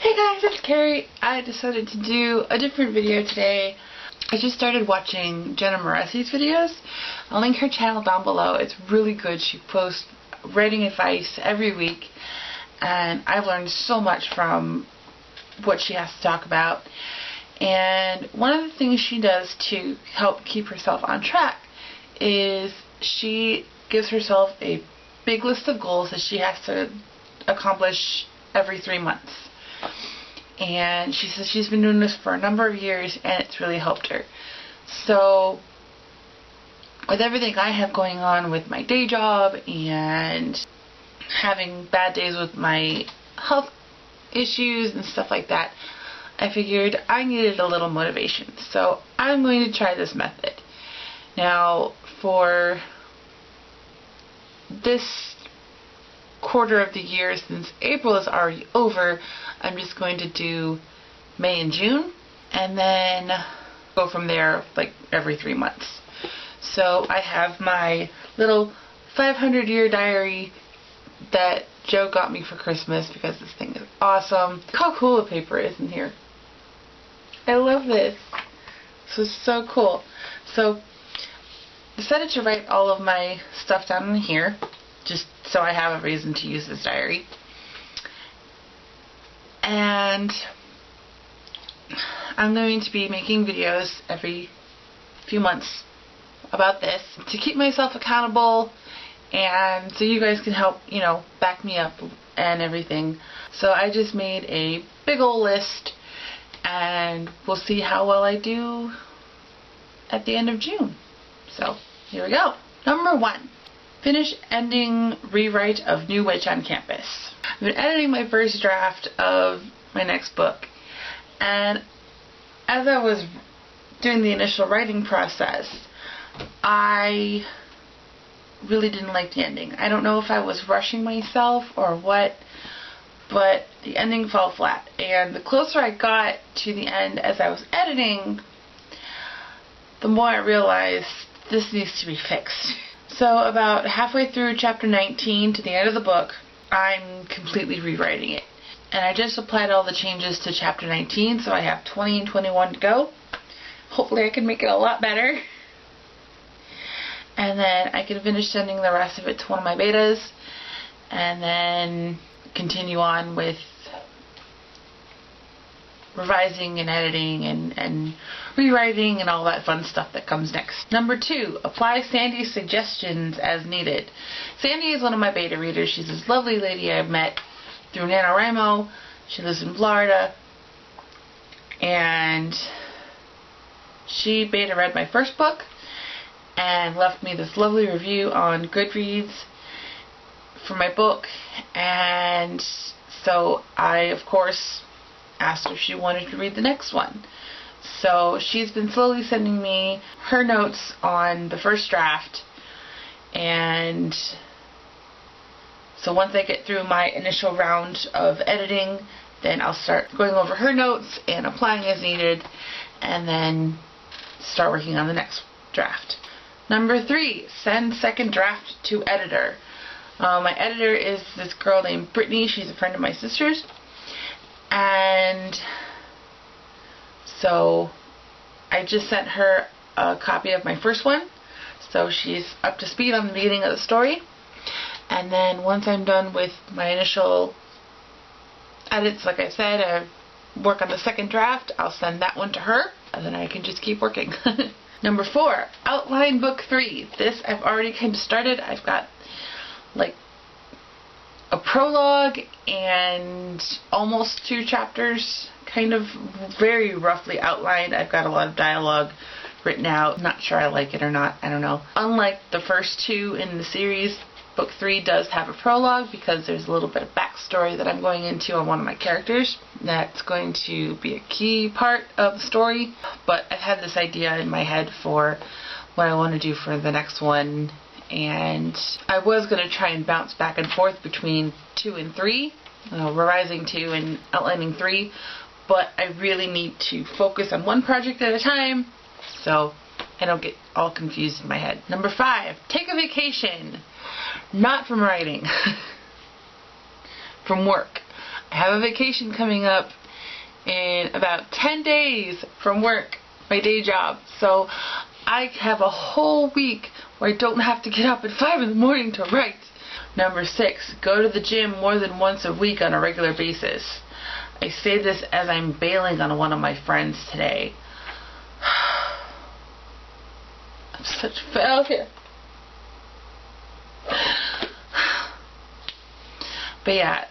Hey guys, it's Carrie. I decided to do a different video today. I just started watching Jenna Moressi's videos. I'll link her channel down below. It's really good. She posts writing advice every week, and I've learned so much from what she has to talk about. And one of the things she does to help keep herself on track is she gives herself a big list of goals that she has to accomplish every 3 months. And she says she's been doing this for a number of years and it's really helped her. So with everything I have going on with my day job and having bad days with my health issues and stuff like that, I figured I needed a little motivation. So I'm going to try this method. Now for this quarter of the year, since April is already over, I'm just going to do May and June and then go from there like every 3 months. So I have my little 500-year diary that Joe got me for Christmas because this thing is awesome. Look how cool the paper is in here. I love this. This is so cool. So I decided to write all of my stuff down in here just so I have a reason to use this diary. And I'm going to be making videos every few months about this to keep myself accountable and so you guys can help, you know, back me up and everything. So I just made a big ol' list and we'll see how well I do at the end of June. So here we go. Number 1. Finish ending rewrite of New Witch on Campus. I've been editing my first draft of my next book, and as I was doing the initial writing process, I really didn't like the ending. I don't know if I was rushing myself or what, but the ending fell flat. And the closer I got to the end as I was editing, the more I realized this needs to be fixed. So about halfway through chapter 19 to the end of the book, I'm completely rewriting it. And I just applied all the changes to chapter 19, so I have 20 and 21 to go. Hopefully I can make it a lot better. And then I can finish sending the rest of it to one of my betas, and then continue on with revising and editing and rewriting and all that fun stuff that comes next. Number 2, apply Sandy's suggestions as needed. Sandy is one of my beta readers. She's this lovely lady I met through NaNoWriMo. She lives in Florida, and she beta read my first book and left me this lovely review on Goodreads for my book. And so I, of course, asked her if she wanted to read the next one. So she's been slowly sending me her notes on the first draft, and so once I get through my initial round of editing, then I'll start going over her notes and applying as needed, and then start working on the next draft. Number 3, send second draft to editor. My editor is this girl named Brittany. She's a friend of my sister's. And so I just sent her a copy of my first one, so she's up to speed on the beginning of the story. And then once I'm done with my initial edits, like I said, I work on the second draft, I'll send that one to her, and then I can just keep working. Number 4, outline book 3. This I've already kind of started. I've got like a prologue and almost 2 chapters kind of very roughly outlined. I've got a lot of dialogue written out. Not sure I like it or not. I don't know. Unlike the first 2 in the series, book 3 does have a prologue because there's a little bit of backstory that I'm going into on one of my characters. That's going to be a key part of the story. But I've had this idea in my head for what I want to do for the next one, and I was going to try and bounce back and forth between 2 and 3, revising 2 and outlining 3, but I really need to focus on one project at a time so I don't get all confused in my head. Number 5, take a vacation. Not from writing, from work. I I have a vacation coming up in about 10 days from work, my day job. So I have a whole week where I don't have to get up at 5 in the morning to write. Number 6, go to the gym more than once a week on a regular basis. I say this as I'm bailing on one of my friends today. I'm such a failure. But yeah,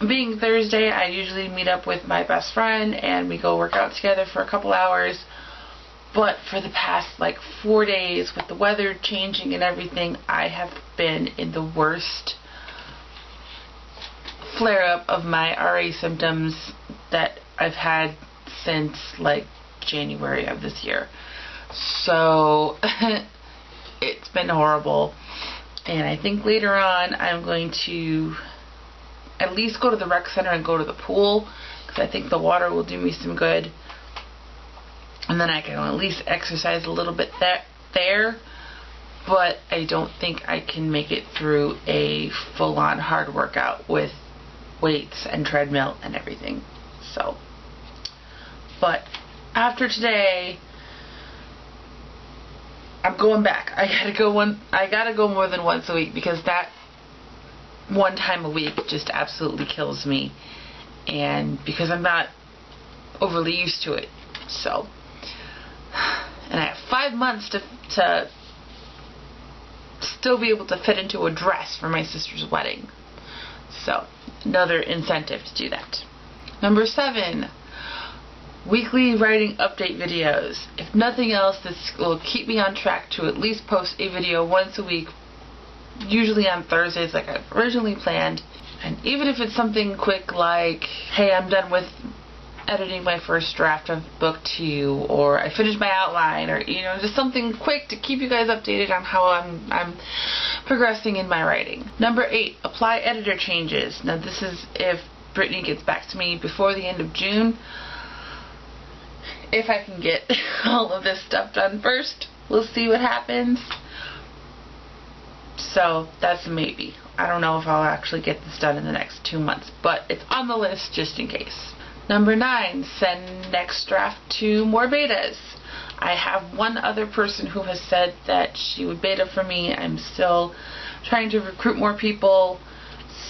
being Thursday, I usually meet up with my best friend and we go work out together for a couple hours. But for the past like 4 days, with the weather changing and everything, I have been in the worst flare-up of my RA symptoms that I've had since like January of this year. So it's been horrible. And I think later on I'm going to at least go to the rec center and go to the pool, because I think the water will do me some good. And then I can at least exercise a little bit there, but I don't think I can make it through a full-on hard workout with weights and treadmill and everything. So, but after today, I'm going back. I gotta go more than once a week, because that one time a week just absolutely kills me, and because I'm not overly used to it. So, and I have 5 months to still be able to fit into a dress for my sister's wedding. So, another incentive to do that. Number 7, weekly writing update videos. If nothing else, this will keep me on track to at least post a video once a week, usually on Thursdays like I've originally planned. And even if it's something quick like, hey, I'm done with editing my first draft of book 2, or I finished my outline, or just something quick to keep you guys updated on how I'm progressing in my writing. Number 8, apply editor changes. Now this is if Brittany gets back to me before the end of June. If I can get all of this stuff done first, we'll see what happens. So that's a maybe. I don't know if I'll actually get this done in the next 2 months, but it's on the list just in case. Number 9, send next draft to more betas. I have one other person who has said that she would beta for me. I'm still trying to recruit more people,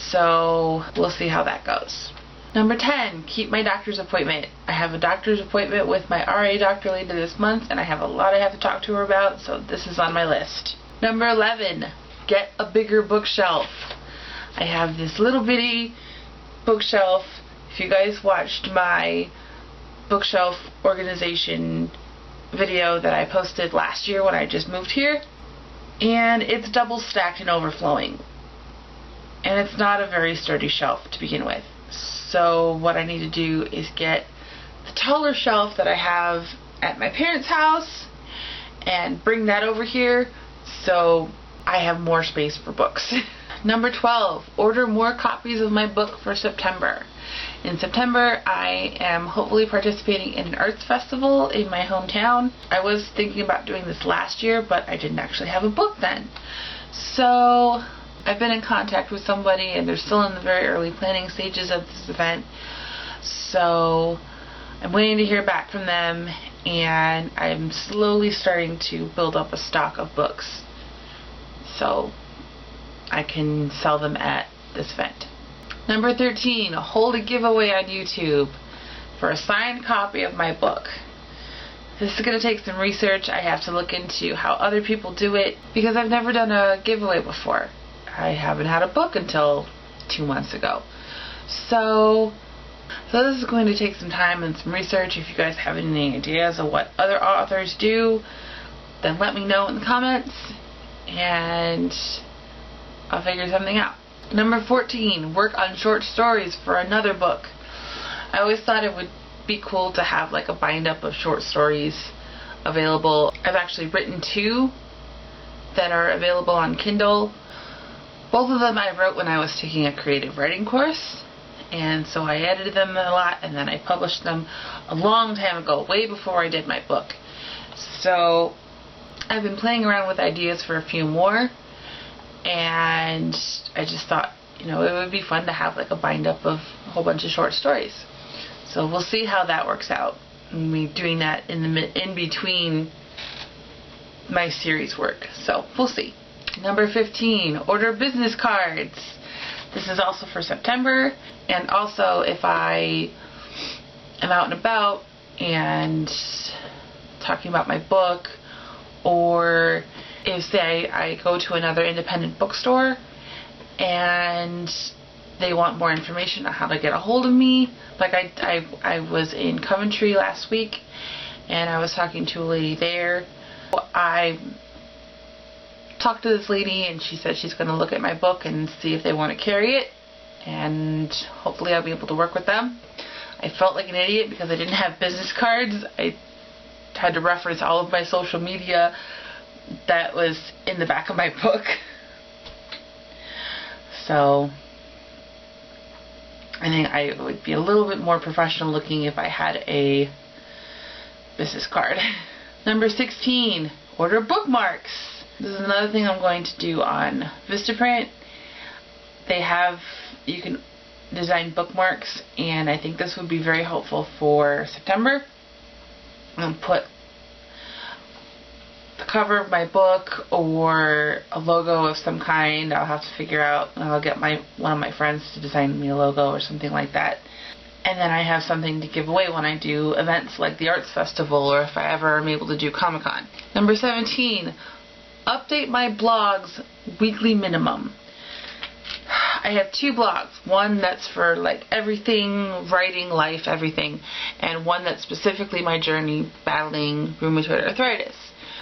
so we'll see how that goes. Number 10, keep my doctor's appointment. I have a doctor's appointment with my RA doctor later this month, and I have a lot I have to talk to her about, so this is on my list. Number 11, get a bigger bookshelf. I have this little bitty bookshelf. If you guys watched my bookshelf organization video that I posted last year when I just moved here, and it's double stacked and overflowing. And it's not a very sturdy shelf to begin with. So what I need to do is get the taller shelf that I have at my parents' house and bring that over here so I have more space for books. Number 12, order more copies of my book for September. In September, I am hopefully participating in an arts festival in my hometown. I was thinking about doing this last year, but I didn't actually have a book then. So I've been in contact with somebody, and they're still in the very early planning stages of this event. So I'm waiting to hear back from them, and I'm slowly starting to build up a stock of books so I can sell them at this event. Number 13, hold a giveaway on YouTube for a signed copy of my book. This is going to take some research. I have to look into how other people do it, because I've never done a giveaway before. I haven't had a book until 2 months ago. So this is going to take some time and some research. If you guys have any ideas of what other authors do, then let me know in the comments, and I'll figure something out. Number 14, work on short stories for another book. I always thought it would be cool to have like a bind up of short stories available. I've actually written 2 that are available on Kindle. Both of them I wrote when I was taking a creative writing course, and so I edited them a lot, and then I published them a long time ago, way before I did my book. So I've been playing around with ideas for a few more, and I just thought you know, it would be fun to have like a bind up of a whole bunch of short stories. So we'll see how that works out. And me doing that in between my series work. So we'll see. Number 15, order business cards. This is also for September, and also if I am out and about and talking about my book, or if say I go to another independent bookstore and they want more information on how to get a hold of me. Like I was in Coventry last week and I was talking to a lady there. I talked to this lady and she said she's going to look at my book and see if they want to carry it, and hopefully I'll be able to work with them. I felt like an idiot because I didn't have business cards. I had to reference all of my social media that was in the back of my book. So I think I would be a little bit more professional looking if I had a business card. Number 16, order bookmarks. This is another thing I'm going to do on Vistaprint. You can design bookmarks, and I think this would be very helpful for September. I'm going to put the cover of my book or a logo of some kind. I'll have to figure out, and I'll get one of my friends to design me a logo or something like that. And then I have something to give away when I do events like the Arts Festival, or if I ever am able to do Comic-Con. Number 17, update my blogs weekly minimum. I have 2 blogs. One that's for like everything, writing, life, everything, and one that's specifically my journey battling rheumatoid arthritis.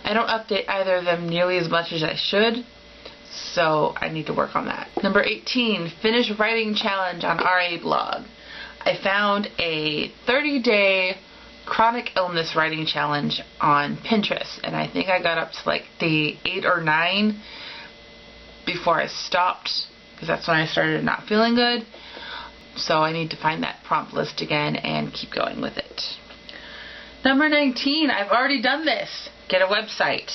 I don't update either of them nearly as much as I should, so I need to work on that. Number 18, finish writing challenge on RA blog. I found a 30-day chronic illness writing challenge on Pinterest, and I think I got up to like day 8 or 9 before I stopped, because that's when I started not feeling good. So I need to find that prompt list again and keep going with it. Number 19, I've already done this. Get a website.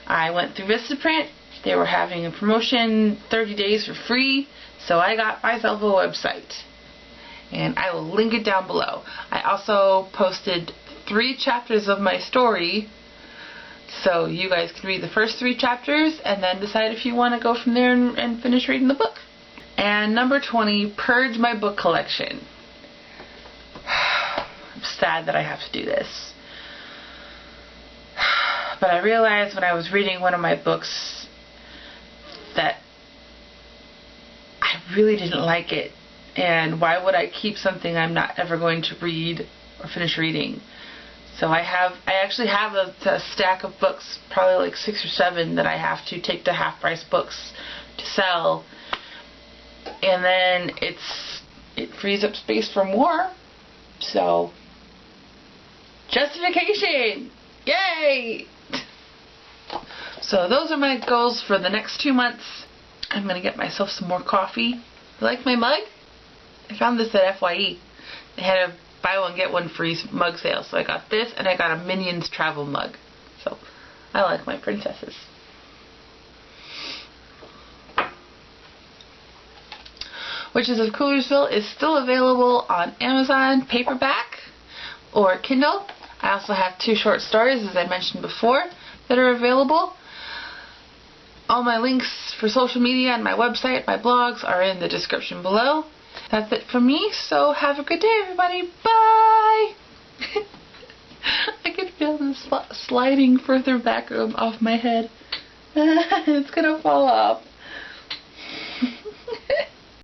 I went through Vistaprint. They were having a promotion, 30 days for free, so I got myself a website. And I will link it down below. I also posted 3 chapters of my story, so you guys can read the first 3 chapters and then decide if you want to go from there and finish reading the book. And number 20, purge my book collection. I'm sad that I have to do this. But I realized when I was reading one of my books that I really didn't like it. And why would I keep something I'm not ever going to read or finish reading? So I actually have a stack of books, probably like 6 or 7, that I have to take to Half Price Books to sell. And then it frees up space for more. So, justification! Yay! So those are my goals for the next 2 months. I'm going to get myself some more coffee. You like my mug? I found this at FYE. They had a buy one get one free mug sale, so I got this and I got a Minions travel mug. So I like my princesses. Witches of Coolersville is still available on Amazon paperback or Kindle. I also have 2 short stories, as I mentioned before, that are available. All my links for social media and my website, my blogs, are in the description below. That's it for me, so have a good day, everybody. Bye! I can feel them sliding further back off my head. It's gonna fall off.